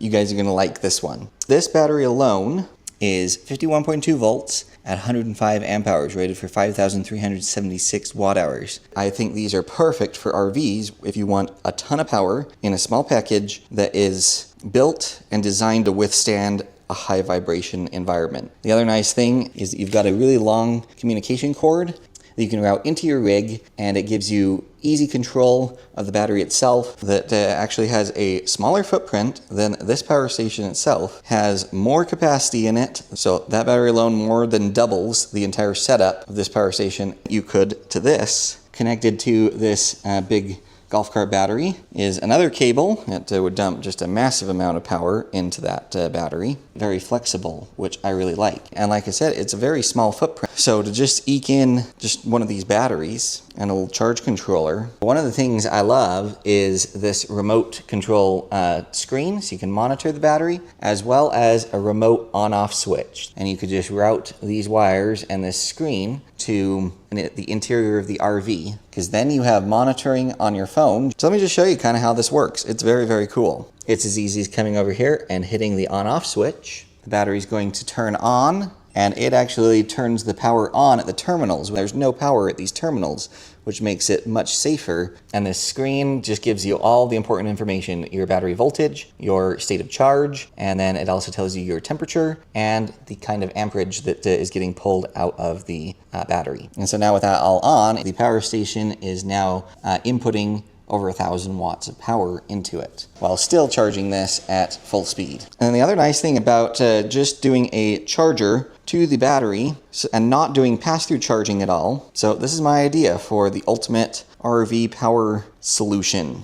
You guys are gonna like this one. This battery alone is 51.2 volts at 105 amp hours, rated for 5,376 watt hours. I think these are perfect for RVs if you want a ton of power in a small package that is built and designed to withstand a high vibration environment. The other nice thing is that you've got a really long communication cord that you can route into your rig, and it gives you easy control of the battery itself that actually has a smaller footprint than this power station itself, has more capacity in it, so that battery alone more than doubles the entire setup of this power station. You could to this. Connected to this big golf cart battery is another cable that would dump just a massive amount of power into that battery. Very flexible, which I really like. And like I said, it's a very small footprint. So to just eke in just one of these batteries and a little charge controller. One of the things I love is this remote control screen, so you can monitor the battery, as well as a remote on-off switch. And you could just route these wires and this screen to the interior of the RV, because then you have monitoring on your phone. So let me just show you kind of how this works. It's very, very cool. It's as easy as coming over here and hitting the on-off switch. The battery's going to turn on, and it actually turns the power on at the terminals. There's no power at these terminals, which makes it much safer. And this screen just gives you all the important information: your battery voltage, your state of charge, and then it also tells you your temperature and the kind of amperage that is getting pulled out of the battery. And so now with that all on, the power station is now inputting over 1,000 watts of power into it, while still charging this at full speed. And the other nice thing about just doing a charger to the battery and not doing pass-through charging at all, so this is my idea for the ultimate RV power solution.